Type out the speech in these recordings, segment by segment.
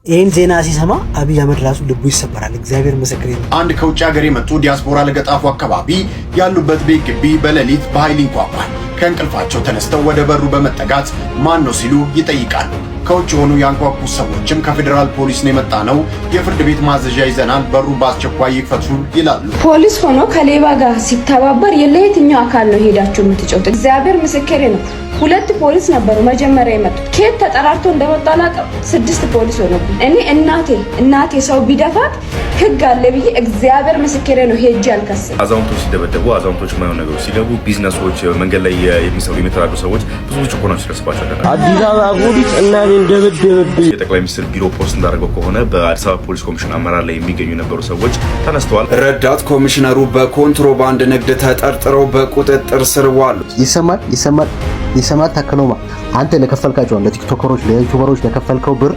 ይህን ዜና ሲሰማ አብይ አህመድ ራሱ ልቡ ይሰበራል። እግዚአብሔር ምስክሬ ነው። አንድ ከውጭ ሀገር የመጡ ዲያስፖራ ለገጣፉ አካባቢ ያሉበት ቤት ግቢ በሌሊት በኃይል ይንኳኳል። ከእንቅልፋቸው ተነስተው ወደ በሩ በመጠጋት ማን ነው ሲሉ ይጠይቃሉ። ከውጭ ሆኑ ያንኳኩ ሰዎችም ከፌደራል ፖሊስ ነው የመጣ ነው፣ የፍርድ ቤት ማዘዣ ይዘናል፣ በሩ በአስቸኳይ ይክፈቱ ይላሉ። ፖሊስ ሆኖ ከሌባ ጋር ሲተባበር ለየትኛው አካል ነው ሄዳችሁ የምትጨውት? እግዚአብሔር ምስክሬ ነው። 2 ፖሊስ ነበሩ መጀመሪያ የመጡት። ከየት ተጠራርቶ እንደመጣ አላውቅም። 6 ፖሊስ ሆነብኝ። እኔ እናቴ ሰው ቢደፋት ህግ አለ ብዬ እግዚአብሔር ምስክሬ ነው ሄጄ አልከስም። አዛውንቶች ሲደበደቡ፣ አዛውንቶች ማየው ነገሮች ሲገቡ፣ ቢዝነሶች መንገድ ላይ የሚሰሩ የሚተዳደሩ ሰዎች ብዙ ጭቆናዎች ሲደርስባቸው አዲስ አበባ ፖሊስ እና እንደበደበብኝ የጠቅላይ ሚኒስትር ቢሮ ፖስት እንዳደረገው ከሆነ በአዲስ አበባ ፖሊስ ኮሚሽን አመራር ላይ የሚገኙ የነበሩ ሰዎች ተነስተዋል። ረዳት ኮሚሽነሩ በኮንትሮባንድ ንግድ ተጠርጥረው በቁጥጥር ስር ዋሉ። ይሰማል ታከለውማ አንተ ለከፈልካቸው ለቲክቶከሮች ለዩቲዩበሮች ለከፈልከው ብር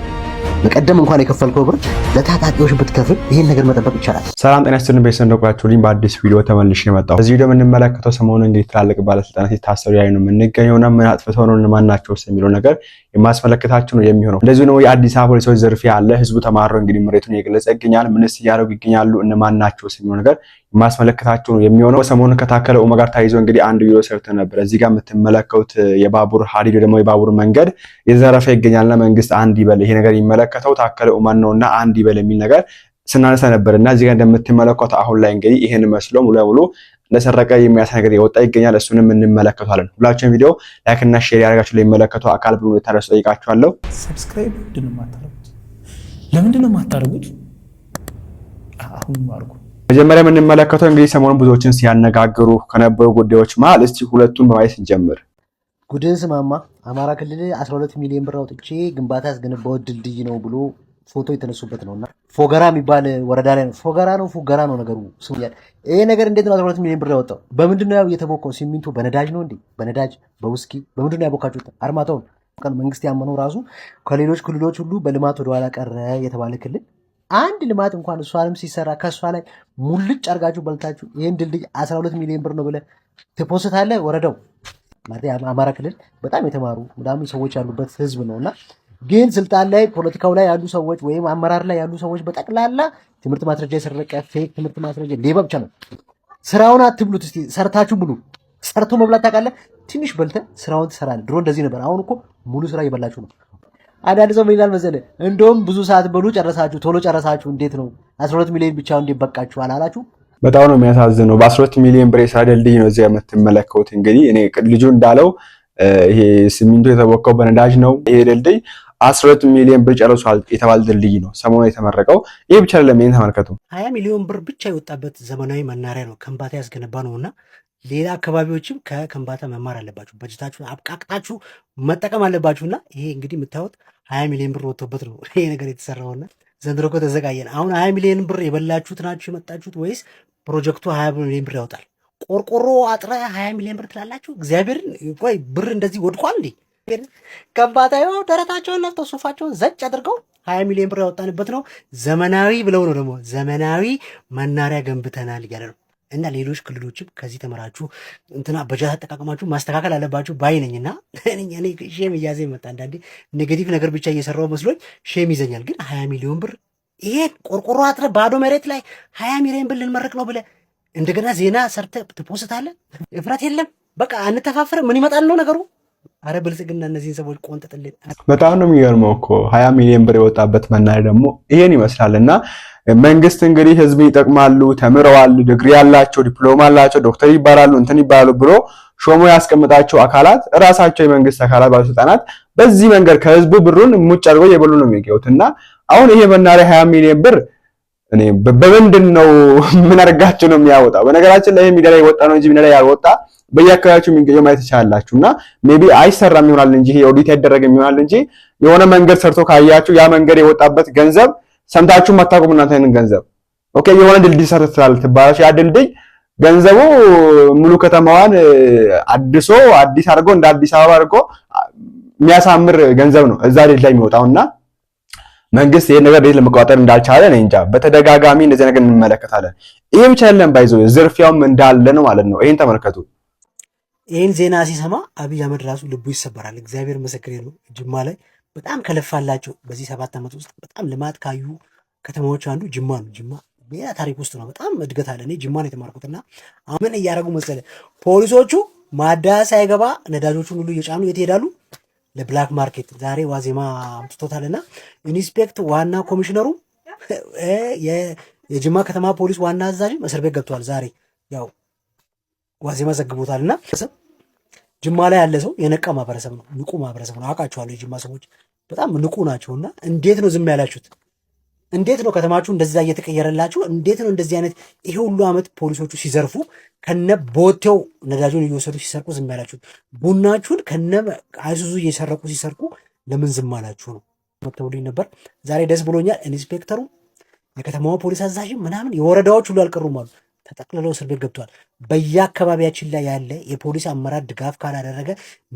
በቀደም እንኳን የከፈልከው ብር ለታጣቂዎች ብትከፍል ይሄን ነገር መጠበቅ ይቻላል። ሰላም ጤና ይስጥልን። በሰንደቋችሁልኝ በአዲስ ቪዲዮ ተመልሼ መጣሁ። በዚህ ቪዲዮ የምንመለከተው ሰሞኑን እንግዲህ ትላልቅ ባለስልጣናት የታሰሩ ያይ ነው የምንገኘውና ምን አጥፍተው ነው ለማናቸውስ የሚለው ነገር የማስመለከታችሁ ነው የሚሆነው። እንደዚህ ነው የአዲስ አበባ ፖሊሶች ዝርፊያ አለ። ህዝቡ ተማሮ እንግዲህ ምሬቱን እየገለጸ ይገኛል። ምንስ እያደረጉ ይገኛሉ እነማናቸውስ የሚለው ነገር የማስመለከታችሁ ነው የሚሆነው። ሰሞኑን ከታከለ ኡማ ጋር ታይዞ እንግዲህ አንድ ቪዲዮ ሰርተን ነበር። እዚህ ጋር የምትመለከቱት የባቡር ሀዲድ ደግሞ የባቡር መንገድ የዘረፈ ይገኛልና መንግስት አንድ ይበል ይሄ ነገር ይመለከተው ታከለ ኡማ ነውና አንድ ይበል የሚል ነገር ስናነሳ ነበርና እዚህ ጋር እንደምትመለከቱት አሁን ላይ እንግዲህ ይሄን መስሎ ሙሉ ለሙሉ ለሰረቀ የሚያሳይ ነገር የወጣ ይገኛል። እሱንም እንመለከታለን። ሁላችሁም ቪዲዮ ላይክ እና ሼር ያደርጋችሁ ለሚመለከቱ አካል ብሎ ተረስ ጠይቃችኋለሁ። ሰብስክራይብ ለምንድን ነው የማታደርጉት? አሁን ማርኩ መጀመሪያ የምንመለከተው እንግዲህ ሰሞኑን ብዙዎችን ሲያነጋግሩ ከነበሩ ጉዳዮች መሀል እስቲ ሁለቱን በማየት እንጀምር። ጉድን ስማማ አማራ ክልል 12 ሚሊዮን ብር አውጥቼ ግንባታ ያስገነባው ድልድይ ነው ብሎ ፎቶ የተነሱበት ነውና ፎገራ የሚባል ወረዳ ላይ ነው። ፎገራ ነው ነገሩ ስሙኛል። ይሄ ነገር እንዴት ነው 12 ሚሊዮን ብር ያወጣው? በምንድን ነው የተቦካው? ሲሚንቶ በነዳጅ ነው እንዴ? በነዳጅ በውስኪ በምንድን ነው ያቦካችሁት? አርማታውን መንግስት ያመነው ራሱ ከሌሎች ክልሎች ሁሉ በልማት ወደ ኋላ ቀረ የተባለ ክልል አንድ ልማት እንኳን እሷንም ሲሰራ ከሷ ላይ ሙልጭ አርጋችሁ በልታችሁ ይሄን ድልድይ 12 ሚሊዮን ብር ነው ብለ ትፖስታለህ። ወረዳው ማለት አማራ ክልል በጣም የተማሩ ምናምን ሰዎች ያሉበት ህዝብ ነውና ግን ስልጣን ላይ ፖለቲካው ላይ ያሉ ሰዎች ወይም አመራር ላይ ያሉ ሰዎች በጠቅላላ ትምህርት ማስረጃ የሰረቀ ፌክ ትምህርት ማስረጃ ሌባ ብቻ ነው። ስራውን አትብሉት። እስቲ ሰርታችሁ ብሉ። ሰርቶ መብላት ታውቃለህ። ትንሽ በልተህ ስራውን ትሰራለህ። ድሮ እንደዚህ ነበር። አሁን እኮ ሙሉ ስራ እየበላችሁ ነው። አንዳንድ ሰው ምን ይላል መሰለህ? እንደውም ብዙ ሰዓት በሉ ጨረሳችሁ፣ ቶሎ ጨረሳችሁ። እንዴት ነው 12 ሚሊዮን ብቻ እንዴት በቃችሁ አላላችሁ? በጣም ነው የሚያሳዝነው። በ12 ሚሊዮን ብር የሰራ ድልድይ ነው እዚያ የምትመለከቱት። እንግዲህ እኔ ልጁ እንዳለው ይሄ ሲሚንቶ የተቦካው በነዳጅ ነው። ይሄ ድልድይ 12 ሚሊዮን ብር ጨርሷል የተባለ ድልድይ ነው ሰሞኑን የተመረቀው። ይሄ ብቻ አይደለም። ይሄን ተመልከቱ። 20 ሚሊዮን ብር ብቻ የወጣበት ዘመናዊ መናሪያ ነው ከምባታ ያስገነባ ነውና ሌላ አካባቢዎችም ከከምባታ መማር አለባችሁ። በጀታችሁ አብቃቅታችሁ መጠቀም አለባችሁና ይሄ እንግዲህ የምታዩት 20 ሚሊዮን ብር ወጥቶበት ነው ይሄ ነገር የተሰራውና ዘንድሮ እኮ ተዘጋየን። አሁን 20 ሚሊዮን ብር የበላችሁት ናችሁ የመጣችሁት ወይስ ፕሮጀክቱ 20 ሚሊዮን ብር ያወጣል? ቆርቆሮ አጥረ 20 ሚሊዮን ብር ትላላችሁ? እግዚአብሔርን ቆይ ብር እንደዚህ ወድቋል እንዴ? ከምባታ ይኸው ደረታቸውን ነፍተው ሱፋቸውን ዘጭ አድርገው 20 ሚሊዮን ብር ያወጣንበት ነው ዘመናዊ ብለው ነው ደግሞ ዘመናዊ መናሪያ ገንብተናል እያለ ነው። እና ሌሎች ክልሎችም ከዚህ ተመራችሁ እንትና በጀት አጠቃቀማችሁ ማስተካከል አለባችሁ ባይነኝና እኔ ሼም እያዘ መጣ። አንዳንዴ ኔጌቲቭ ነገር ብቻ እየሰራው መስሎኝ ሼም ይዘኛል። ግን 20 ሚሊዮን ብር ይሄ ቆርቆሮ አጥረ ባዶ መሬት ላይ 20 ሚሊዮን ብር ልንመረቅ ነው ብለ እንደገና ዜና ሰርተ ትፖስታለህ። እፍረት የለም። በቃ አንተፋፈረ ምን ይመጣል ነው ነገሩ። አረ ብልጽግና እነዚህን ሰዎች ቆንጥጥልን። በጣም ነው የሚገርመው እኮ 20 ሚሊዮን ብር የወጣበት መናኸሪያ ደግሞ ይሄን ይመስላልና መንግስት እንግዲህ ህዝብ ይጠቅማሉ፣ ተምረዋል፣ ዲግሪ ያላቸው፣ ዲፕሎማ ያላቸው፣ ዶክተር ይባላሉ፣ እንትን ይባላሉ ብሎ ሾሞ ያስቀምጣቸው አካላት ራሳቸው የመንግስት አካላት ባለስልጣናት በዚህ መንገድ ከህዝቡ ብሩን ሙጭ አድርገው የበሉ ነው የሚገኙትና አሁን ይሄ መናኸሪያ 20 ሚሊዮን ብር እኔ በምንድን ነው ምን አድርጋችሁ ነው የሚያወጣው? በነገራችን ላይ ይሄ ሚዲያ ላይ ወጣ ነው እንጂ ሚዲያ ላይ ያልወጣ በየአካባቢያችሁ የሚገኘው ማየት ይቻላልላችሁና ሜቢ አይሰራም ይሆናል እንጂ ይሄ ኦዲት አይደረግም ይሆናል እንጂ የሆነ መንገድ ሰርቶ ካያችሁ ያ መንገድ የወጣበት ገንዘብ ሰምታችሁ ማታቆም እናንተ አይነት ገንዘብ ኦኬ የሆነ ድልድይ ሰርተታል ትባላችሁ። ያ ድልድይ ገንዘቡ ሙሉ ከተማዋን አድሶ አዲስ አድርጎ እንደ አዲስ አበባ አድርጎ የሚያሳምር ገንዘብ ነው እዛ ድልድይ ላይ የሚወጣውና መንግስት ይሄን ነገር እንዴት ለመቆጣጠር እንዳልቻለ ነው እንጃ። በተደጋጋሚ እንደዚህ ነገር እንመለከታለን። ይሄ ብቻ አይደለም ባይዘው ዝርፊያውም እንዳለ ነው ማለት ነው። ይሄን ተመልከቱ። ይሄን ዜና ሲሰማ አብይ አህመድ ራሱ ልቡ ይሰበራል። እግዚአብሔር ምስክሬ ነው። ጅማ ላይ በጣም ከለፋላቸው በዚህ 7 ዓመት ውስጥ በጣም ልማት ካዩ ከተማዎች አንዱ ጅማ ነው። ጅማ ሌላ ታሪክ ውስጥ ነው። በጣም እድገት አለ። እኔ ጅማ ነው የተማርኩትና አሁን ምን እያደረጉ መሰለ ፖሊሶቹ ማዳ ሳይገባ ነዳጆቹን ሁሉ እየጫኑ የት ይሄዳሉ? ለብላክ ማርኬት። ዛሬ ዋዜማ አምጥቶታልና ኢንስፔክት ዋና ኮሚሽነሩ የጅማ ከተማ ፖሊስ ዋና አዛዥም እስር ቤት ገብተዋል። ዛሬ ያው ዋዜማ ዘግቦታልና ጅማ ላይ ያለ ሰው የነቃ ማህበረሰብ ነው፣ ንቁ ማህበረሰብ ነው። አውቃቸዋለሁ። የጅማ ሰዎች በጣም ንቁ ናቸውና እንዴት ነው ዝም ያላችሁት? እንዴት ነው ከተማችሁ እንደዛ እየተቀየረላችሁ? እንዴት ነው እንደዚህ አይነት ይሄ ሁሉ ዓመት ፖሊሶቹ ሲዘርፉ ከነ ቦቴው ነዳጁን እየወሰዱ ሲሰርቁ ዝም ያላችሁት? ቡናችሁን ከነ አይሱዙ እየሰረቁ ሲሰርቁ ለምን ዝም አላችሁ ነው መተውልኝ ነበር። ዛሬ ደስ ብሎኛል። ኢንስፔክተሩ የከተማው ፖሊስ አዛዥም ምናምን የወረዳዎች ሁሉ አልቀሩም አሉ ተጠቅልለው እስር ቤት ገብተዋል። በየአካባቢያችን ላይ ያለ የፖሊስ አመራር ድጋፍ ካላደረገ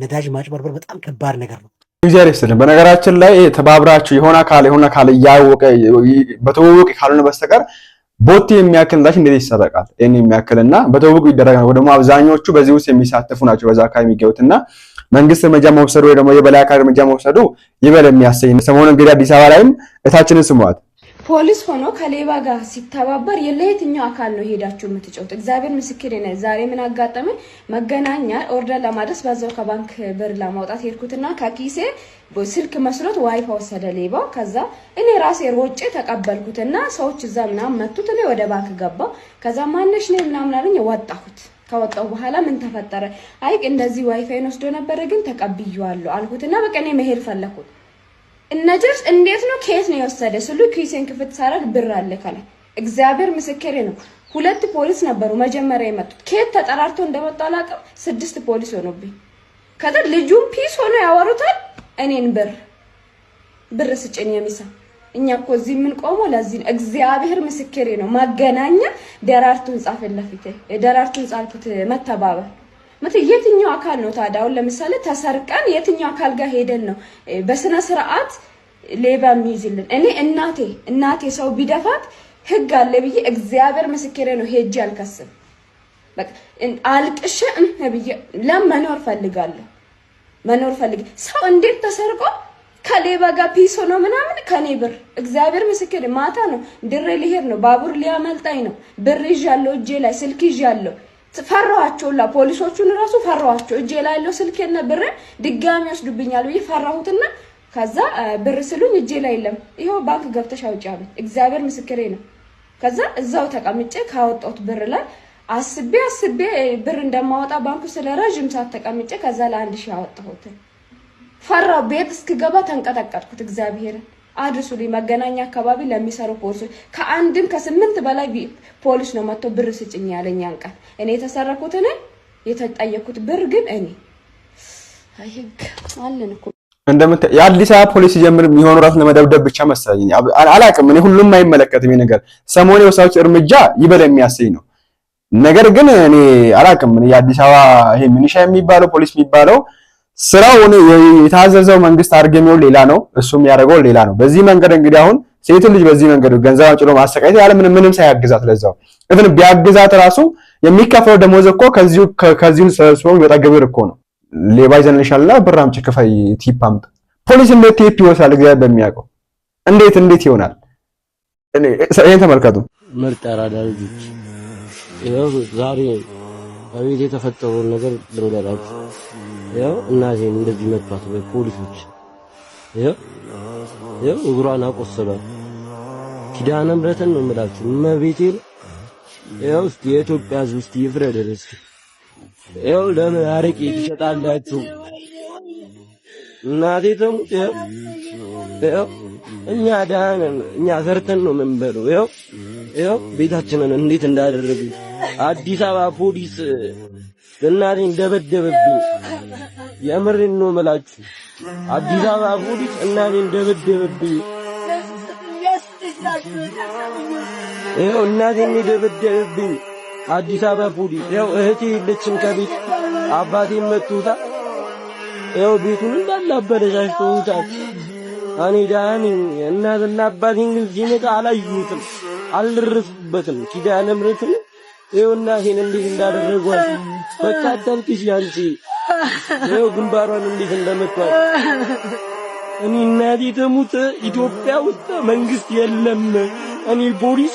ነዳጅ ማጭበርበር በጣም ከባድ ነገር ነው። እግዚአብሔር ይስጥልን። በነገራችን ላይ ተባብራችሁ የሆነ አካል እያወቀ በተወውቅ ካልሆነ በስተቀር ቦቴ የሚያክል ነዳጅ እንዴት ይሰረቃል? ይሄን የሚያክልና በተወውቅ ይደረጋል። ወደሞ አብዛኞቹ በዚህ ውስጥ የሚሳተፉ ናቸው በዛ አካባቢ የሚገቡትና መንግስት እርምጃ መውሰዱ ወይ ደግሞ የበላይ አካል እርምጃ መውሰዱ ይበል የሚያሰኝ። ሰሞኑን እንግዲህ አዲስ አበባ ላይም እታችንን ስሟት ፖሊስ ሆኖ ከሌባ ጋር ሲተባበር ለየትኛው አካል ነው ሄዳችሁ የምትጮት? እግዚአብሔር ምስክሬ ነው። ዛሬ ምን አጋጠመ? መገናኛ ኦርደር ለማድረስ በዛው ከባንክ ብር ለማውጣት ሄድኩትና ከኪሴ ስልክ መስሎት ዋይፋ ወሰደ ሌባው። ከዛ እኔ ራሴ ሮጬ ተቀበልኩትና ሰዎች እዛ ምናምን መቱት። እኔ ወደ ባንክ ገባው። ከዛ ማነሽ ነው ምናምን አለኝ። ወጣሁት። ከወጣው በኋላ ምን ተፈጠረ? አይ እንደዚህ ዋይፋይን ወስዶ ነበር ግን ተቀብዬዋለሁ አልኩትና በቃ እኔ መሄድ ፈለኩት። እነጀርስ እንዴት ነው ከየት ነው የወሰደ ስሉ ኪሴን ክፍት ሳረግ ብር አለ ከላይ። እግዚአብሔር ምስክሬ ነው። 2 ፖሊስ ነበሩ መጀመሪያ የመጡት። ከየት ተጠራርቶ እንደመጣ አላውቅም። 6 ፖሊስ ሆኖብኝ። ከዛ ልጁም ፒስ ሆኖ ያወሩታል። እኔን ብር ስጭኝ የሚሳ እኛ እኮ እዚህ ምን ቆሞ ለዚህ እግዚአብሔር ምስክሬ ነው። ማገናኛ ደራርቱን ጻፈለፊት ደራርቱን ጻልኩት መተባበር የትኛው አካል ነው ታዲያ? አሁን ለምሳሌ ተሰርቀን የትኛው አካል ጋር ሄደን ነው በስነ ስርዓት ሌባ የሚይዝልን? እኔ እናቴ ሰው ቢደፋት ህግ አለ ብዬ እግዚአብሔር ምስክሬ ነው ሄጄ አልከስም። በቃ አልቅሼ ብዬ ለመኖር ፈልጋለሁ። ሰው እንዴት ተሰርቆ ከሌባ ጋር ፒስ ሆኖ ምናምን ከኔ ብር እግዚአብሔር ምስክሬ ማታ ነው ድሬ ሊሄድ ነው ባቡር ሊያመልጣኝ ነው ብር ይዣለሁ እጄ ላይ ስልክ ይዣለሁ። ፈራኋቸውላ ፖሊሶቹን ራሱ ፈራኋቸው። እጄ ላይ ያለው ስልኬና ብር ድጋሚ ወስዱብኛል ብዬ ፈራሁትና ከዛ ብር ስሉኝ እጄ ላይ የለም። ይሄው ባንክ ገብተሽ አውጪ አሉኝ። እግዚአብሔር ምስክሬ ነው። ከዛ እዛው ተቀምጬ ካወጣሁት ብር ላይ አስቤ ብር እንደማወጣ ባንኩ ስለረጅም ሰዓት ተቀምጬ ከዛ ለ1000 አወጣሁት። ፈራሁ። ቤት እስክገባ ተንቀጠቀጥኩት። እግዚአብሔር አድርሱልኝ። መገናኛ አካባቢ ለሚሰሩ ፖሊሶች ከአንድም ከ8 በላይ ፖሊስ ነው መጥቶ ብር ስጭኝ ያለኝ አንቀን። እኔ የተሰረኩት የተጠየኩት ብር ግን እኔ አይግ አለን እኮ የአዲስ አበባ ፖሊስ ጀምር የሚሆኑ ራሱ ለመደብደብ ብቻ መሰለኝ። አላቅም እኔ ሁሉም አይመለከትም። ነገር ሰሞኑ የወሰዱት እርምጃ ይበል የሚያሰኝ ነው። ነገር ግን እኔ አላቅም። የአዲስ አበባ ይሄ ሚኒሻ የሚባለው ፖሊስ የሚባለው ስራው የታዘዘው መንግስት አርገሚው ሌላ ነው፣ እሱም ያደርገው ሌላ ነው። በዚህ መንገድ እንግዲህ አሁን ሴት ልጅ በዚህ መንገድ ገንዘብ አጭሎ ማሰቃየት ያለ ምንም ሳያግዛት ለዛው እብን ቢያግዛት ራሱ የሚከፈለው ደሞዝ እኮ ከዚሁ ሰብስቦ የሚወጣ ግብር እኮ ነው። ሌባ ይዘንልሻልና ብር አምጪ ክፈይ ቲፕ አምጥ። ፖሊስ እንዴት ቲፕ ይወስዳል? እግዚአብሔር በሚያውቀው እንዴት ይሆናል? ይሄን ተመልከቱ። ምርጥ አራዳ ልጆች ይኸው ዛሬ በቤት የተፈጠረውን ነገር ልንገራችሁ። ይኸው እናቴን እንደዚህ መቷት በፖሊሶች ይኸው እግሯን አቆሰሏት። ኪዳነ ምሕረትን ነው የምላችሁ እመቤቴን። ይኸው እስቲ የኢትዮጵያ ሕዝብ እስቲ ይፍረድ እስቲ። ይኸው ለምን አረቄ ትሸጣላችሁ? እናቴ ተሙት። ይኸው እኛ ዳነን እኛ ሰርተን ነው የምንበለው። ይኸው ቤታችንን እንዴት እንዳደረጉ አዲስ አበባ ፖሊስ እናቴን ደበደበብኝ። የምሬን ነው የምላችሁ አዲስ አበባ ፖሊስ እናቴን ደበደበብኝ። ይኸው እናቴን ደበደበብኝ አዲስ አበባ ፖሊስ። ይኸው እህቴ የለችም ከቤት አባቴን መቱታ። ይኸው ቤቱን እንዳለ አበለሻሽተውታል። እኔ ዳኒ እናትና አባቴን ግን ሲመጣ አላዩትም፣ አልደረስኩበትም። ኪዳነ ምሕረትን ይኸው እናቴን እንዴት እንዳደረጓት በቃ አታልቅሽ አንቺ። ይኸው ግንባሯን እንዴት እንደመቷት እኔ እናቴ ተሙት ኢትዮጵያ ውስጥ መንግስት የለም። እኔ ፖሊስ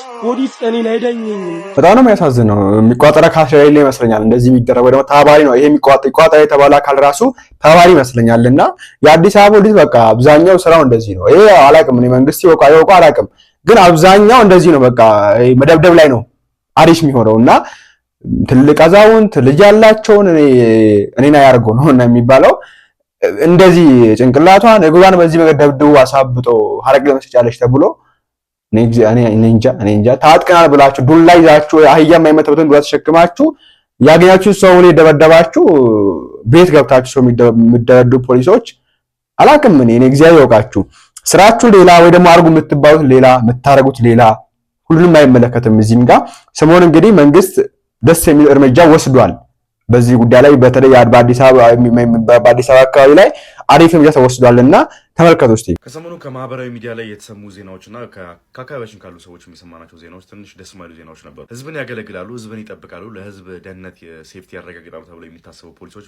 እኔን አይዳኘኝም። በጣም ነው የሚያሳዝነው። የሚቋጠር አካል ስለሌለ ይመስለኛል እንደዚህ የሚደረገው። ደግሞ ተባባሪ ነው ይሄ የሚቋጠር የተባለ አካል ራሱ ተባባሪ ይመስለኛልና የአዲስ አበባ ፖሊስ በቃ አብዛኛው ስራው እንደዚህ ነው። ይሄ አላቅም እኔ መንግስት ይወቃ አላቅም፣ ግን አብዛኛው እንደዚህ ነው። በቃ መደብደብ ላይ ነው አሪፍ የሚሆነውና ትልቅ አዛውንት ልጅ ያላቸውን እኔና ያርገው ነው እና የሚባለው እንደዚህ ጭንቅላቷን እግሯን በዚህ መንገድ ደብድቦ አሳብጦ ሀረግ ለመስጫለሽ ተብሎ እኔ እንጃ ታጥቀናል ብላችሁ ዱላ ይዛችሁ አህያ የማይመታበትን ዱላ ተሸክማችሁ ያገኛችሁ ሰው ላይ ደበደባችሁ ቤት ገብታችሁ ሰው የሚደረዱ ፖሊሶች አላቅም እኔ እግዚአብሔር ያውቃችሁ። ስራችሁ ሌላ ወይ ደግሞ አርጉ የምትባሉት ሌላ የምታረጉት ሌላ ሁሉንም አይመለከትም። እዚህም ጋር ሰሞኑን እንግዲህ መንግስት ደስ የሚል እርምጃ ወስዷል። በዚህ ጉዳይ ላይ በተለይ በአዲስ አበባ አካባቢ ላይ አሪፍ እርምጃ ተወስዷልና ተመልከቱ እስቲ። ከሰሞኑ ከማህበራዊ ሚዲያ ላይ የተሰሙ ዜናዎችና ከአካባቢያችን ካሉ ሰዎች የሚሰማናቸው ዜናዎች ትንሽ ደስ የማይሉ ዜናዎች ነበሩ። ህዝብን ያገለግላሉ፣ ህዝብን ይጠብቃሉ፣ ለህዝብ ደህንነት ሴፍቲ ያረጋግጣሉ ተብለው የሚታሰቡ ፖሊሶች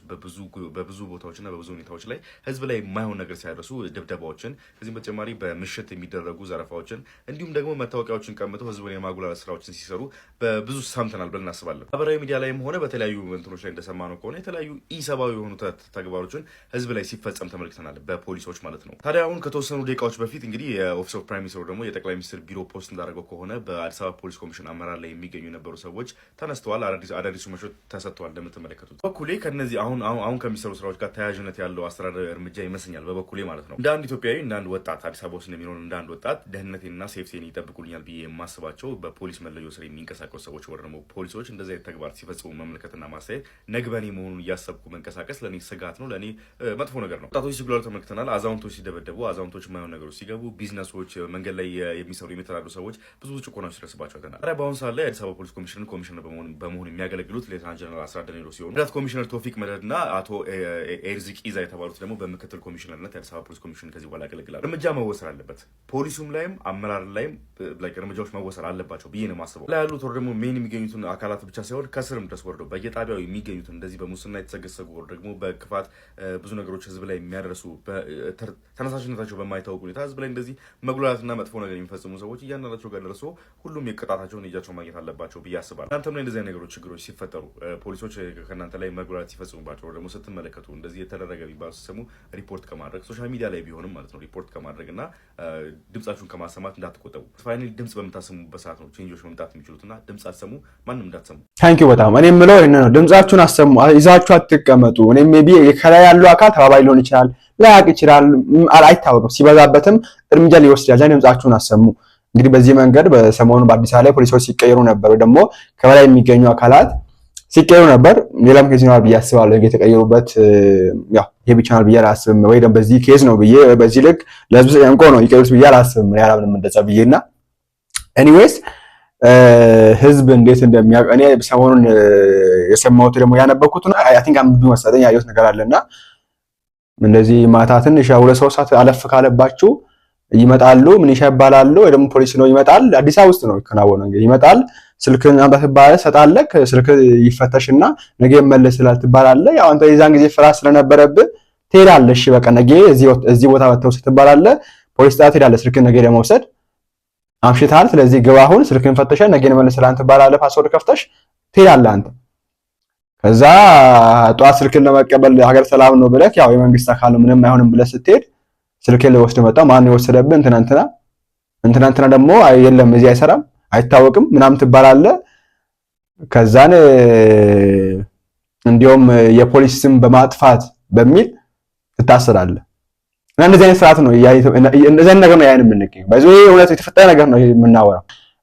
በብዙ ቦታዎችና በብዙ ሁኔታዎች ላይ ህዝብ ላይ የማይሆን ነገር ሲያደርሱ ድብደባዎችን፣ ከዚህም በተጨማሪ በምሽት የሚደረጉ ዘረፋዎችን እንዲሁም ደግሞ መታወቂያዎችን ቀምተው ህዝብን የማጉላላት ስራዎችን ሲሰሩ በብዙ ሰምተናል ብለን እናስባለን። ማህበራዊ ሚዲያ ላይም ሆነ በተለያዩ እንትኖች ላይ እንደሰማነው ከሆነ የተለያዩ ኢሰብአዊ የሆኑ ተግባሮችን ህዝብ ላይ ሲፈጸም ተመልክተናል፣ በፖሊሶች ማለት ነው። ታዲያ አሁን ከተወሰኑ ደቂቃዎች በፊት እንግዲህ የኦፊስ ኦፍ ፕራይም ሚኒስትሩ ደግሞ የጠቅላይ ሚኒስትር ቢሮ ፖስት እንዳደረገው ከሆነ በአዲስ አበባ ፖሊስ ኮሚሽን አመራር ላይ የሚገኙ የነበሩ ሰዎች ተነስተዋል፣ አዳዲስ ሹመቶች ተሰጥተዋል። እንደምትመለከቱት በኩሌ ከነዚህ አሁን ከሚሰሩ ስራዎች ጋር ተያያዥነት ያለው አስተዳደር እርምጃ ይመስለኛል፣ በበኩሌ ማለት ነው። እንደ አንድ ኢትዮጵያዊ፣ እንደ አንድ ወጣት አዲስ አበባ ውስጥ የሚኖር እንደ አንድ ወጣት ደህንነቴንና ሴፍቲን ይጠብቁልኛል ብዬ የማስባቸው በፖሊስ መለዮ ስር የሚንቀሳቀሱ ሰዎች ወደ ደግሞ ፖሊሶች እንደዚህ አይነት ተግባር ሲፈጽሙ መመልከትና ማሳየት ነግበኔ መሆኑን እያሰብኩ መንቀሳቀስ ለእኔ ስጋት ነው፣ ለእኔ መጥፎ ነገር ነው። ወጣቶች ሲጉላሉ ተመልክተናል። አዛውንቶች ሲደበደቡ፣ አዛውንቶች የማይሆን ነገሮች ሲገቡ፣ ቢዝነሶች መንገድ ላይ የሚሰሩ የሚተዳደሩ ሰዎች ብዙ ጭቆናዎች ሲደርስባቸው አይተናል። ታዲያ በአሁኑ ሰዓት ላይ አዲስ አበባ ፖሊስ ኮሚሽነር በመሆን የሚያገለግሉት ሌተናንት ጀነራል አስራት ዳንኤሎ ሲሆኑ ረዳት ኮሚሽነር ቶፊቅ መደድ እና አቶ ኤርዚቅ ኢዛ የተባሉት ደግሞ በምክትል ኮሚሽነርነት የአዲስ አበባ ፖሊስ ኮሚሽን ከዚህ በኋላ ያገለግላሉ። እርምጃ መወሰድ አለበት። ፖሊሱም ላይም አመራር ላይም እርምጃዎች መወሰድ አለባቸው ብዬ ነው የማስበው። ላይ ያሉት ወር ደግሞ ሜን የሚገኙትን አካላት ብቻ ሳይሆን ከስርም ድረስ ወርደው በየጣቢያው የሚገኙትን እንደዚህ በሙስና የተሰገሰጉ ወር ደግሞ በክፋት ብዙ ነገሮች ህዝብ ላይ የሚያደርሱ ተነሳሽነታቸው በማይታወቅ ሁኔታ ህዝብ ላይ እንደዚህ መጉላላትና መጥፎ ነገር የሚፈጽሙ ሰዎች እያንዳንዳቸው ጋር ደርሶ ሁሉም የቅጣታቸውን እጃቸው ማግኘት አለባቸው ብዬ አስባለሁ። እናንተም ላይ እንደዚህ ነገሮች ችግሮች ሲፈጠሩ ፖሊሶች ከእናንተ ላይ መጉላላት ሲፈጽሙባቸው ደግሞ ስትመለከቱ እንደዚህ የተደረገ ቢባሉ ሲሰሙ ሪፖርት ከማድረግ ሶሻል ሚዲያ ላይ ቢሆንም ማለት ነው ሪፖርት ከማድረግ እና ድምጻችሁን ከማሰማት እንዳትቆጠቡ። ፋይናሊ ድምጽ በምታሰሙበት ሰዓት ነው ቼንጆች መምጣት የሚችሉትና ድምጽ አሰሙ፣ ማንም እንዳትሰሙ። ታንኪዩ በጣም እኔ የምለው ይሄን ነው። ድምጻችሁን አሰሙ፣ ይዛችሁ አትቀመጡ። እኔ ሜቢ ከላይ ያለው አካል ተባባሪ ሊሆን ይችላል፣ ላያቅ ይችላል፣ አይታወቅም። ሲበዛበትም እርምጃ ሊወስድ ይችላል። ድምጻችሁን አሰሙ። እንግዲህ በዚህ መንገድ በሰሞኑ በአዲስ አበባ ላይ ፖሊሶች ሲቀየሩ ነበር፣ ደግሞ ከበላይ የሚገኙ አካላት ሲቀየሩ ነበር። ሌላም ኬዝ ነው ብዬ አስባለሁ። የተቀየሩበት ያው ይሄ ብቻ ነው ብዬ አላስብም። ወይ ደግሞ በዚህ ኬዝ ነው ብዬ በዚህ ልክ ለህዝብ ተጨንቆ ነው ይቀየሩት ብዬ አላስብም። ያላምንም እንደዛ ብዬና ኤኒዌይስ ህዝብ እንዴት እንደሚያውቅ እኔ ሰሞኑን የሰማሁት ደግሞ ያነበብኩት ነው። አይ ቲንክ አምዱ መሰለኝ ያየሁት ነገር አለና እንደዚህ ማታ ትንሽ ሁለት ሶስት ሰዓት አለፍ ካለባችሁ ይመጣሉ። ምን ይሻባላሉ ወይ ደግሞ ፖሊስ ነው ይመጣል። አዲስ አበባ ውስጥ ነው ይከናወነው። እንግዲህ ይመጣል፣ ስልክን አንተ ትባላለህ፣ ሰጣለህ፣ ስልክ ይፈተሽና ነገ መልስላል ትባላለህ። ያው አንተ የዛን ጊዜ ፍራ ስለነበረብህ ትሄዳለህ። እሺ በቃ ነገ እዚህ ቦታ ወጥተው ትባላለህ፣ ፖሊስ ጣት ትሄዳለህ፣ ስልክን ነገ ለመውሰድ አምሽታል። ስለዚህ ግባ አሁን ስልክን ፈተሽ ነገ መልስላል ትባላለህ። ፓስወርድ ከፍተሽ ትሄዳለህ አንተ። ከዛ ጧት ስልክን ለመቀበል ሀገር ሰላም ነው ብለህ ያው የመንግስት አካል ነው ምንም አይሆንም ብለህ ስትሄድ ስልክን ለወስድ መጣ። ማን የወሰደብህ? እንትና ደግሞ የለም እዚህ አይሰራም አይታወቅም ምናምን ትባላለህ። ከዛን እንዲያውም የፖሊስ ስም በማጥፋት በሚል ትታሰራለህ። እና እንደዚህ አይነት ስርዓት ነው እንደዚህ ነገር ነው ያን የምንገኘው። በዚህ እውነት የተፈጠረ ነገር ነው የምናወራው።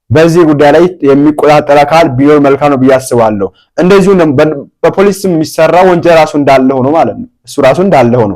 በዚህ ጉዳይ ላይ የሚቆጣጠር አካል ቢኖር መልካም ነው ብዬ አስባለሁ። እንደዚሁ በፖሊስ ስም የሚሰራ ወንጀል ራሱ እንዳለ ሆኖ ማለት ነው። እሱ ራሱ እንዳለ ሆኖ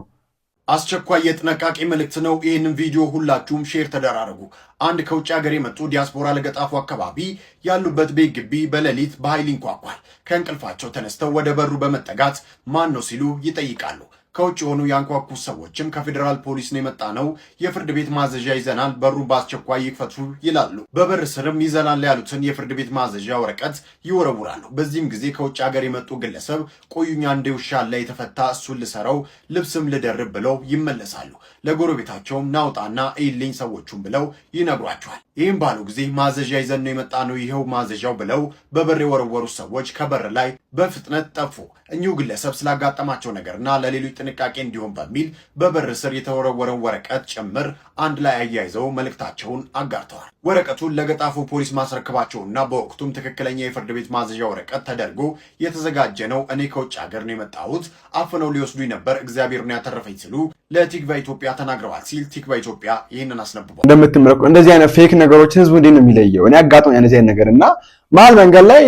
አስቸኳይ የጥንቃቄ መልእክት ነው። ይህንን ቪዲዮ ሁላችሁም ሼር ተደራረጉ። አንድ ከውጭ ሀገር የመጡ ዲያስፖራ ለገጣፉ አካባቢ ያሉበት ቤት ግቢ በሌሊት በኃይል ይንኳኳል። ከእንቅልፋቸው ተነስተው ወደ በሩ በመጠጋት ማን ነው ሲሉ ይጠይቃሉ። ከውጭ የሆኑ ያንኳኩ ሰዎችም ከፌዴራል ፖሊስ ነው የመጣ ነው፣ የፍርድ ቤት ማዘዣ ይዘናል፣ በሩን በአስቸኳይ ይክፈቱ ይላሉ። በበር ስርም ይዘናል ያሉትን የፍርድ ቤት ማዘዣ ወረቀት ይወረውራሉ። በዚህም ጊዜ ከውጭ ሀገር የመጡ ግለሰብ ቆዩኛ እንደ ውሻ ላይ የተፈታ እሱን ልሰረው ልብስም ልደርብ ብለው ይመለሳሉ። ለጎረቤታቸውም ናውጣና ኢልኝ ሰዎቹን ብለው ይነግሯቸዋል። ይህም ባሉ ጊዜ ማዘዣ ይዘን ነው የመጣ ነው ይኸው ማዘዣው ብለው በበር የወረወሩ ሰዎች ከበር ላይ በፍጥነት ጠፉ። እኚሁ ግለሰብ ስላጋጠማቸው ነገርና ለሌሎች ጥንቃቄ እንዲሆን በሚል በበር ስር የተወረወረውን ወረቀት ጭምር አንድ ላይ አያይዘው መልእክታቸውን አጋርተዋል። ወረቀቱን ለገጣፎ ፖሊስ ማስረከባቸውና በወቅቱም ትክክለኛ የፍርድ ቤት ማዘዣ ወረቀት ተደርጎ የተዘጋጀ ነው፣ እኔ ከውጭ ሀገር ነው የመጣሁት፣ አፍነው ሊወስዱኝ ነበር፣ እግዚአብሔር ነው ያተረፈኝ ሲሉ ለቲክቫ ኢትዮጵያ ተናግረዋል ሲል ቲክቫ ኢትዮጵያ ይህንን አስነብቧል። እንደምትመለከቱ እንደዚህ አይነት ፌክ ነገሮችን ህዝቡ እንዴት ነው የሚለየው? እኔ አጋጥሞኝ እንደዚህ አይነት ነገር እና መሀል መንገድ ላይ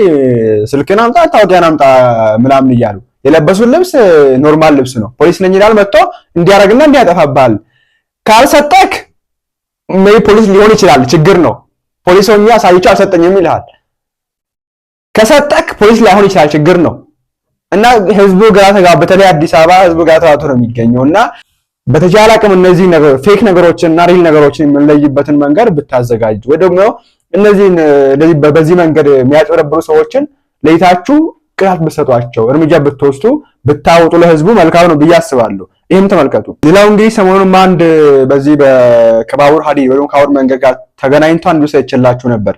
ስልክን አምጣ ታወቂያን አምጣ ምናምን እያሉ የለበሱት ልብስ ኖርማል ልብስ ነው። ፖሊስ ነኝ ይላል መጥቶ እንዲያደርግና እንዲያጠፋባል። ካልሰጠክ ፖሊስ ሊሆን ይችላል ችግር ነው። ፖሊስ ሆኜ አሳይቼው አልሰጠኝም ይልሃል። ከሰጠክ ፖሊስ ላይሆን ይችላል ችግር ነው። እና ህዝቡ ግራ ተጋባ። በተለይ አዲስ አበባ ህዝቡ ግራ ተጋብቶ ነው የሚገኘውና በተቻለ አቅም እነዚህ ነገር ፌክ ነገሮችን እና ሪል ነገሮችን የምንለይበትን መንገድ ብታዘጋጅ ወይ ደግሞ እነዚህን በዚህ መንገድ የሚያጭበረብሩ ሰዎችን ለይታችሁ ቅጣት ብትሰጧቸው እርምጃ ብትወስዱ ብታወጡ ለህዝቡ መልካም ነው ብዬ አስባለሁ። ይሄን ተመልከቱ። ሌላው እንግዲህ ሰሞኑን አንድ በዚህ ከባቡር ሀዲድ ወይም ከባቡር መንገድ ጋር ተገናኝቶ አንዱ ሰይችላችሁ ነበር።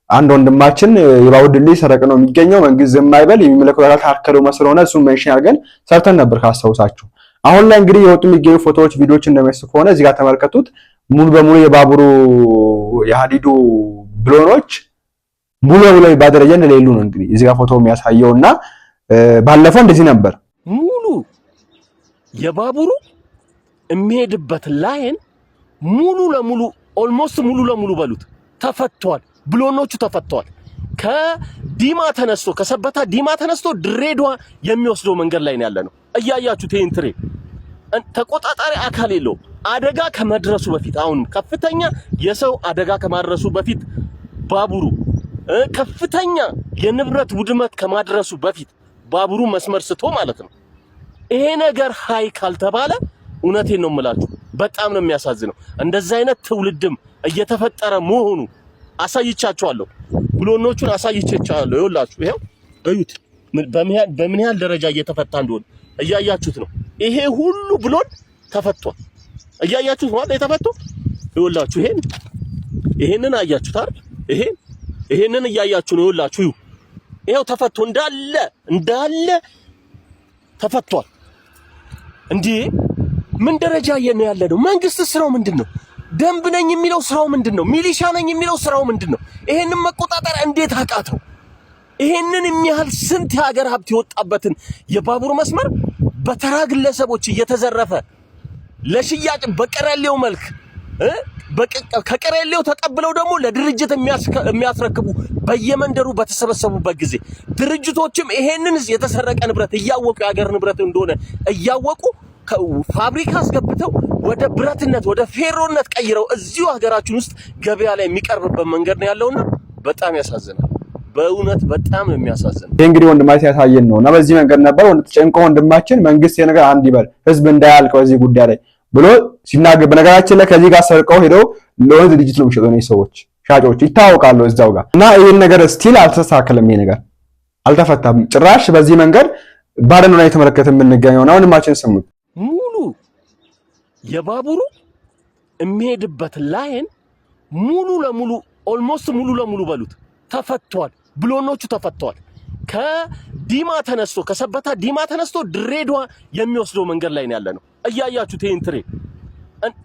አንድ ወንድማችን የባቡር ድልድይ ሰረቅ ነው የሚገኘው መንግስት ዝም አይበል የሚመለከተው አካል ታከለው መስሎና እሱን ሜንሽን አድርገን ሰርተን ነበር ካስታውሳችሁ። አሁን ላይ እንግዲህ የወጡ የሚገኙ ፎቶዎች ቪዲዮዎች እንደሚያሳዩ ከሆነ እዚህ ጋር ተመልከቱት። ሙሉ በሙሉ የባቡሩ የሀዲዱ ብሎኖች ሙሉ በሙሉ ባደረጃ እንደሌሉ ነው እንግዲህ እዚህ ጋር ፎቶ የሚያሳየውና ባለፈው እንደዚህ ነበር። ሙሉ የባቡሩ የሚሄድበት ላይን ሙሉ ለሙሉ ኦልሞስት ሙሉ ለሙሉ በሉት ተፈቷል። ብሎኖቹ ተፈቷል። ከዲማ ተነስቶ ከሰበታ ዲማ ተነስቶ ድሬዳዋ የሚወስደው መንገድ ላይ ነው ያለነው። እያያችሁት ይሄን ትሬ ተቆጣጣሪ አካል የለው። አደጋ ከመድረሱ በፊት አሁን ከፍተኛ የሰው አደጋ ከማድረሱ በፊት ባቡሩ ከፍተኛ የንብረት ውድመት ከማድረሱ በፊት ባቡሩ መስመር ስቶ ማለት ነው። ይሄ ነገር ሃይ ካልተባለ እውነቴን ነው የምላችሁ በጣም ነው የሚያሳዝነው። እንደዛ አይነት ትውልድም እየተፈጠረ መሆኑ አሳይቻችኋለሁ። ብሎኖቹን አሳይቻችኋለሁ። ይኸውላችሁ ይሄው እዩት በምን ያህል ደረጃ እየተፈታ እንደሆነ እያያችሁት ነው። ይሄ ሁሉ ብሎን ተፈቷል። እያያችሁት ማለት የተፈተው ይኸውላችሁ ይሄንን አያችሁት አይደል? ይሄንን እያያችሁ ነው። ይኸውላችሁ ይሄው ተፈቶ እንዳለ ተፈቷል። እንዴ ምን ደረጃ ነው ያለነው? መንግስት ስራው ምንድነው? ደንብ ነኝ የሚለው ስራው ምንድነው? ሚሊሻ ነኝ የሚለው ስራው ምንድነው? ይሄንን መቆጣጠር እንዴት አቃተው? ይሄንን የሚያህል ስንት የሀገር ሀብት የወጣበትን የባቡር መስመር በተራ ግለሰቦች እየተዘረፈ ለሽያጭ በቀረሌው መልክ ከቀረሌው ተቀብለው ደግሞ ለድርጅት የሚያስረክቡ በየመንደሩ በተሰበሰቡበት ጊዜ ድርጅቶችም ይሄንን የተሰረቀ ንብረት እያወቁ የሀገር ንብረት እንደሆነ እያወቁ ፋብሪካ አስገብተው ወደ ብረትነት ወደ ፌሮነት ቀይረው እዚሁ ሀገራችን ውስጥ ገበያ ላይ የሚቀርብበት መንገድ ነው ያለውና በጣም ያሳዝናል። በእውነት በጣም ነው የሚያሳዝነው። ይሄ እንግዲህ ወንድማችን ያሳየን ነውና በዚህ መንገድ ነበር ተጨንቆ ወንድማችን መንግስት የነገር አንድ ይበል ህዝብ እንዳያልቅ በዚህ ጉዳይ ላይ ብሎ ሲናገር፣ በነገራችን ላይ ከዚህ ጋር ሰርቀው ሄደው ለወንድ ድርጅት ነው የሚሸጡ ነው ሰዎች ሻጮች ይታወቃሉ እዛው ጋር እና ይሄን ነገር ስቲል አልተስተካከለም። ይሄ ነገር አልተፈታም ጭራሽ። በዚህ መንገድ ባደን ነው የተመለከተ የምንገኘው ነው። ወንድማችን ስሙት። ሙሉ የባቡሩ የሚሄድበት ላይን ሙሉ ለሙሉ ኦልሞስት ሙሉ ለሙሉ በሉት ተፈቷል። ብሎኖቹ ተፈቷል። ከዲማ ተነስቶ ከሰበታ ዲማ ተነስቶ ድሬዳዋ የሚወስደው መንገድ ላይ ነው ያለነው። እያያችሁት ይሄን ትሬ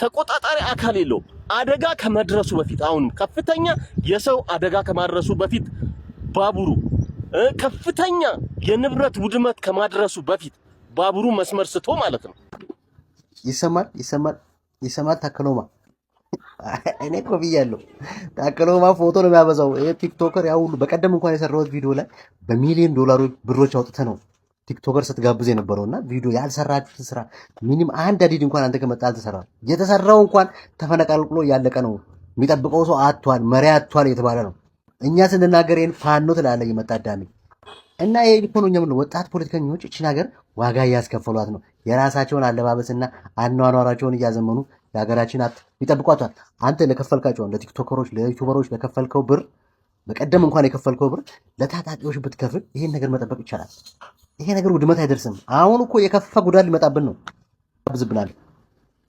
ተቆጣጣሪ አካል የለው። አደጋ ከመድረሱ በፊት አሁን ከፍተኛ የሰው አደጋ ከማድረሱ በፊት ባቡሩ ከፍተኛ የንብረት ውድመት ከማድረሱ በፊት ባቡሩ መስመር ስቶ ማለት ነው። ይሰማል ታከሎማ እኔ እኮ ብያለሁ። ታከሎማ ፎቶ ነው የሚያበዛው። ይሄ ቲክቶከር ያው ሁሉ በቀደም እንኳን የሰራሁት ቪዲዮ ላይ በሚሊዮን ዶላሮች ብሮች አውጥተ ነው ቲክቶከር ስትጋብዝ የነበረውና ቪዲዮ ያልሰራችሁ ስራ ሚኒም አንድ አዲድ እንኳን አንተ ከመጣ አልተሰራ። የተሰራው እንኳን ተፈነቃቅሎ ያለቀ ነው። የሚጠብቀው ሰው አጥቷል፣ መሪ አጥቷል የተባለ ነው። እኛ ስንናገር ይሄን ፋኖ ትላለህ። የመጣ ዳሚ እና ይሄ ኢኮኖሚ ምን ወጣት ፖለቲከኞች እቺን ሀገር ዋጋ እያስከፈሏት ነው። የራሳቸውን አለባበስና አኗኗራቸውን እያዘመኑ የሀገራችን ይጠብቋታል። አንተ ለከፈልካቸው ለቲክቶከሮች ለዩቲዩበሮች ለከፈልከው ብር በቀደም እንኳን የከፈልከው ብር ለታጣቂዎች ብትከፍል ይሄን ነገር መጠበቅ ይቻላል። ይሄ ነገር ውድመት አይደርስም። አሁን እኮ የከፋ ጉዳት ሊመጣብን ነው ብዝብናል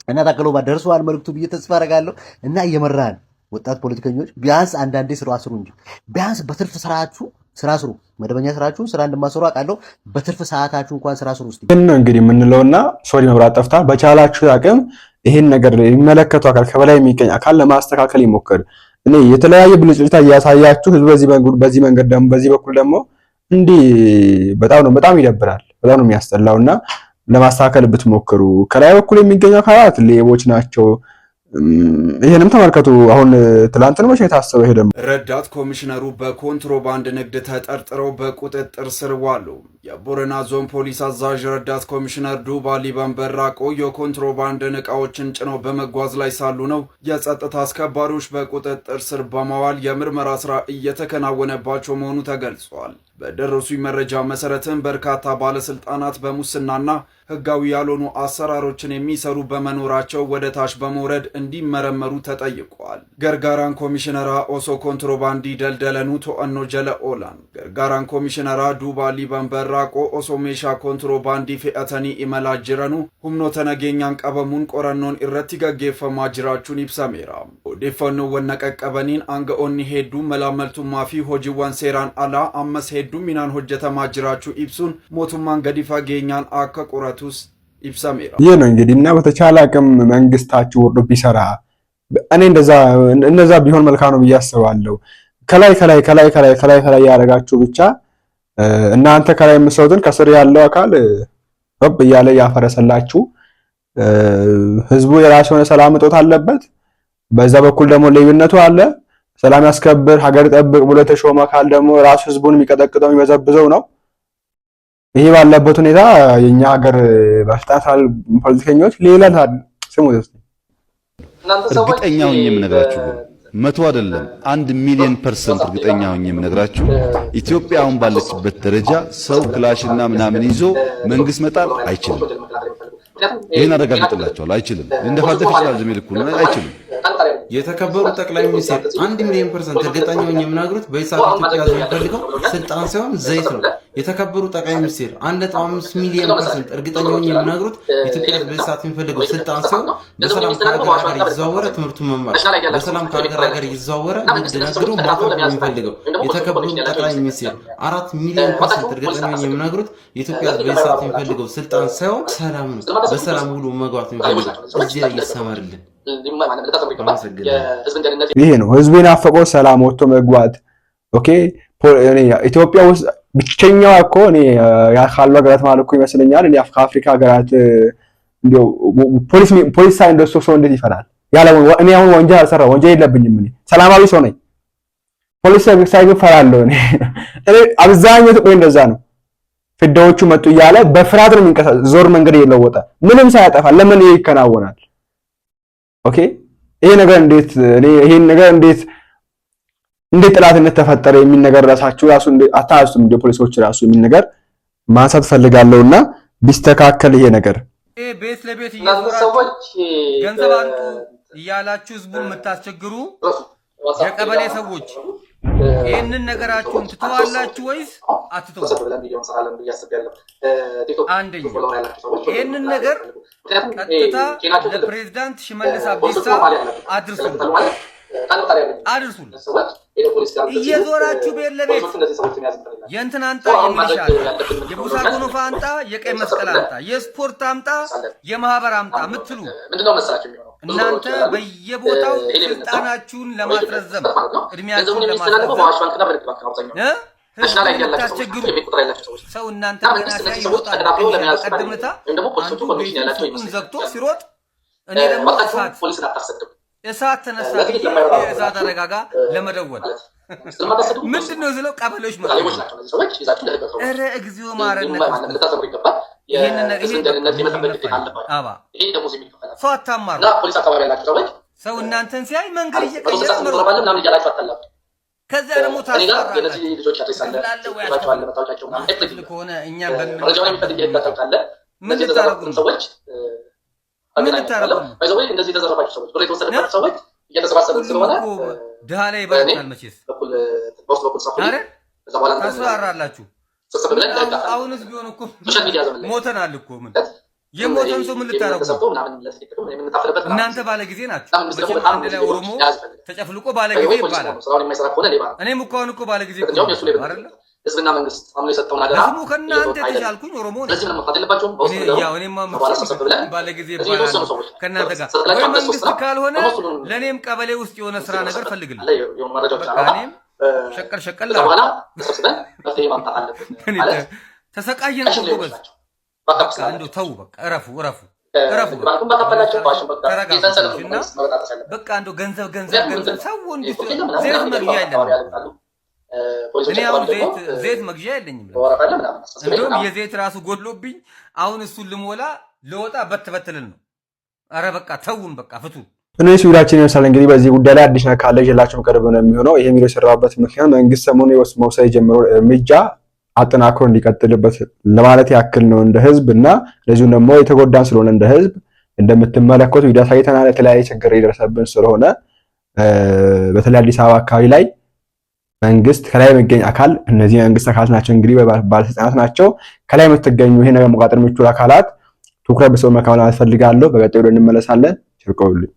እና ታከለው ባደርሰዋል መልእክቱ ብዬ ተስፋ አደርጋለሁ። እና እየመራን ወጣት ፖለቲከኞች ቢያንስ አንዳንዴ ስራ አስሩ እንጂ ቢያንስ በትርፍ ስራችሁ ስራ ስሩ። መደበኛ ስራችሁን ስራ እንደማሰሩ አውቃለሁ። በትርፍ ሰዓታችሁ እንኳን ስራ ስሩ። እስቲ ግን እንግዲህ የምንለውና ሶሪ መብራት ጠፍታ በቻላችሁ አቅም ይሄን ነገር የሚመለከተው አካል ከበላይ የሚገኝ አካል ለማስተካከል ይሞክር። እኔ የተለያየ ብልጭልጭታ እያሳያችሁ ህዝብ በዚህ መንገድ ደግሞ በዚህ በኩል ደግሞ እንዲህ በጣም ይደብራል። በጣም ነው የሚያስጠላውና ለማስተካከል ብትሞክሩ። ከላይ በኩል የሚገኙ አካላት ሌቦች ናቸው። ይሄንም ተመልከቱ። አሁን ትላንት ነው የታሰበው። ይሄ ደግሞ ረዳት ኮሚሽነሩ በኮንትሮባንድ ንግድ ተጠርጥረው በቁጥጥር ስር ዋሉ። የቦረና ዞን ፖሊስ አዛዥ ረዳት ኮሚሽነር ዱባ ሊበን በራቆ የኮንትሮባንድ ዕቃዎችን ጭነው በመጓዝ ላይ ሳሉ ነው የጸጥታ አስከባሪዎች በቁጥጥር ስር በማዋል የምርመራ ስራ እየተከናወነባቸው መሆኑ ተገልጿል። በደረሱኝ መረጃ መሰረትም በርካታ ባለስልጣናት በሙስናና ህጋዊ ያልሆኑ አሰራሮችን የሚሰሩ በመኖራቸው ወደ ታች በመውረድ እንዲመረመሩ ተጠይቋል። ገርጋራን ኮሚሽነራ ኦሶ ኮንትሮባንዲ ደልደለኑ ቶአኖ ጀለ ኦላን ገርጋራን ኮሚሽነራ ዱባ ሊበን በራቆ ኦሶ ሜሻ ኮንትሮባንዲ ፌአተኒ ኢመላ ጅረኑ ሁምኖ ተነጌኛን ቀበሙን ቆረኖን ኢረቲ ገጌፈማ ጅራቹን ይብሰሜራ ኦዴፈኖ ወነቀቀበኒን አንገኦኒ ሄዱ መላመልቱ ማፊ ሆጂዋን ሴራን አላ አመስ ሄዱ ሚናን ሆጀተማ ጅራቹ ኢብሱን ሞቱማን ገዲፋ ጌኛን አከ ቁረቱስ ኢብሰሜራ። ይሄ ነው እንግዲህ እና በተቻለ አቅም መንግስታችሁ ወርዶ ቢሰራ እኔ እንደዛ ቢሆን መልካም ነው ብዬ አስባለሁ። ከላይ ያደረጋችሁ ብቻ እናንተ ከላይ የምትሰሩትን ከስር ያለው አካል ወብ እያለ ያፈረሰላችሁ። ህዝቡ የራሱ የሆነ ሰላም እጦት አለበት። በዛ በኩል ደግሞ ሌብነቱ አለ። ሰላም ያስከብር ሀገር ጠብቅ ብሎ የተሾመ አካል ደግሞ ራሱ ህዝቡን የሚቀጠቅጠው የሚበዘብዘው ነው። ይሄ ባለበት ሁኔታ የኛ ሀገር ባለስልጣናት ፖለቲከኞች ሌላ ስሙ እርግጠኛ ሆኜ የምነግራችሁ መቶ አይደለም 1,000,000% እርግጠኛ ሆኜ የምነግራችሁ ኢትዮጵያ አሁን ባለችበት ደረጃ ሰው ክላሽና ምናምን ይዞ መንግስት መጣል አይችልም። ይሄን አረጋግጥላችኋለሁ። አይችልም። እንደፋደፍ ይችላል ዝም ይልኩ ነው አይችልም። የተከበሩ ጠቅላይ ሚኒስትር 1,000,000% እርግጠኛ ሆኜ የምነግሩት በሂሳብ ኢትዮጵያ የሚፈልገው ስልጣን ሳይሆን ዘይት ነው። የተከበሩ ጠቅላይ ሚኒስትር 1.5 ሚሊዮን% እርግጠኛ ሆኜ የምነግሩት ኢትዮጵያ በሂሳብ የሚፈልገው ስልጣን ሳይሆን በሰላም ከሀገር ሀገር እየተዘዋወረ ትምህርቱን መማር፣ በሰላም ከሀገር ሀገር እየተዘዋወረ ንግድ ነግዶ ማፍራት ነው የሚፈልገው። የተከበሩ ጠቅላይ ሚኒስትር 4,000,000% እርግጠኛ ሆኜ የምነግሩት ኢትዮጵያ በሂሳብ የሚፈልገው ስልጣን ሳይሆን ሰላም ነው። በሰላም ሁሉ መግባት የሚፈልገው እዚህ ላይ ይሰመርልን። ይሄ ነው ህዝቤን አፈቀው ሰላም ወጥቶ መግባት። ኦኬ ኢትዮጵያ ውስጥ ብቸኛው እኮ እኔ ካሉ ሀገራት ማለት እኮ ይመስለኛል እኔ ከአፍሪካ ሀገራት እንደው ፖሊስ ሳይንደሱ ሰው እንዴት ይፈራል? ያለ እኔ አሁን ወንጀል አልሰራው ወንጀል የለብኝም። እኔ ሰላማዊ ሰው ነኝ። ፖሊስ ሳይገፋ ፈራለሁ። እኔ አብዛኛው ጥቆይ እንደዛ ነው። ፍዳዎቹ መጡ እያለ በፍርሃት ነው የሚንቀሳቀስ። ዞር መንገድ የለወጠ ምንም ሳያጠፋ ለምን ይከናወናል? ኦኬ ይሄ ነገር እንዴት ይሄን ነገር እንዴት ጥላትነት ተፈጠረ የሚል ነገር ራሳችሁ ራሱ አታስቱም። እንደ ፖሊሶች ራሱ የሚል ነገር ማንሳት ፈልጋለሁና ቢስተካከል ይሄ ነገር ቤት ለቤት እየዞራችሁ ገንዘብ አንጡ እያላችሁ ህዝቡን የምታስቸግሩ የቀበሌ ሰዎች ይህንን ነገራችሁን ትተዋላችሁ ወይስ አትተው? አንደኛ ይህንን ነገር ቀጥታ ለፕሬዝዳንት ሽመልስ አብዲሳ አድርሱን። እየዞራችሁ ቤት ለቤት የእንትን አንጣ የሚልሻል፣ የቡሳ ጎኖፋ አንጣ፣ የቀይ መስቀል አንጣ፣ የስፖርት አምጣ፣ የማህበር አምጣ ምትሉ እናንተ በየቦታው ስልጣናችሁን ለማስረዘም እድሜያችሁን ለማስረዘም ታስቸግሩ ሰው እናንተ ገና ሲያይ ይወጣል። ቀደምታ አንዱ ቤቱን ዘግቶ ሲሮጥ እኔ ደግሞ እሳት ተነሳ የእሳት አደጋ ለመደወል ምንድን ነው ስለው ቀበሌዎች መጡ። ኧረ እግዚኦ ማረነ ሰው አታማሩ። ሰው እናንተን ሲያይ መንገድ እየቀየረ ከዛ ደግሞ ታስፈራላችሁ ከሆነ እኛም ምን ልታረጉ ድሃ ላይ ይበረታል መቼስ ታስፈራራላችሁ። አሁንስ ቢሆን እኮ ሞተናል እኮ ምን የሞተን ሰው ምን ልታረጉ እናንተ ባለ ጊዜ ናችሁ። መቼም አንድ ላይ ኦሮሞ ተጨፍልቆ ባለ ጊዜ ይባላል። እኔም እኮ አሁን እኮ ባለ ጊዜ እኮ አይደል ህዝብና መንግስት አምኖ የሰጠውን አደራ ለስሙ ከእናንተ ተሻልኩኝ ኦሮሞ ነኝ። ለዚህ ነው ማፈደልባቸው ያው እኔማ ባለ ጊዜ ይባላል ከእናንተ ጋር ወይ መንግስት ካልሆነ ለኔም ቀበሌ ውስጥ የሆነ ስራ ነገር ፈልግልኝ። በቃ እኔም ሸቀል በኋላ ተሰብስበን መፍትሄ ማምጣት አለብን ማለት ተሰቃየን እኮ ጎበዝ። በቃ እንደው ተው በቃ እረፉ በቃ እንደው ገንዘብ ሰው እንዲህ ዘይት መግዣ የለም። እኔ አሁን ዘይት መግዣ የለኝም። እንደውም የዘይት ራሱ ጎድሎብኝ አሁን እሱን ልሞላ ለወጣ በትበትልን ነው። አረ በቃ ተውን በቃ ፍቱ። እነዚህ ቪዲዮአችን ይመስላል። እንግዲህ በዚህ ጉዳይ ላይ አዲስ ነገር ካለ ይዤላችሁ ቀርብ ነው የሚሆነው። ይሄ ቪዲዮ የሰራበት ምክንያት መንግስት ሰሞኑን መውሰድ የጀመረው እርምጃ አጠናክሮ እንዲቀጥልበት ለማለት ያክል ነው እንደ ህዝብ እና ለዚሁ ደግሞ የተጎዳን ስለሆነ እንደ ህዝብ እንደምትመለከቱ ቪዲዮ ሳይተናል የተለያየ ችግር እየደረሰብን ስለሆነ በተለይ አዲስ አበባ አካባቢ ላይ መንግስት ከላይ የሚገኝ አካል እነዚህ መንግስት አካላት ናቸው እንግዲህ ባለስልጣናት ናቸው ከላይ የምትገኙ ይሄ ነገር መቋጠር የሚችሉ አካላት ትኩረት በሰው መካከል ማለት ፈልጋለሁ። በቀጣዩ እንመለሳለን። ቸር ቆዩልኝ።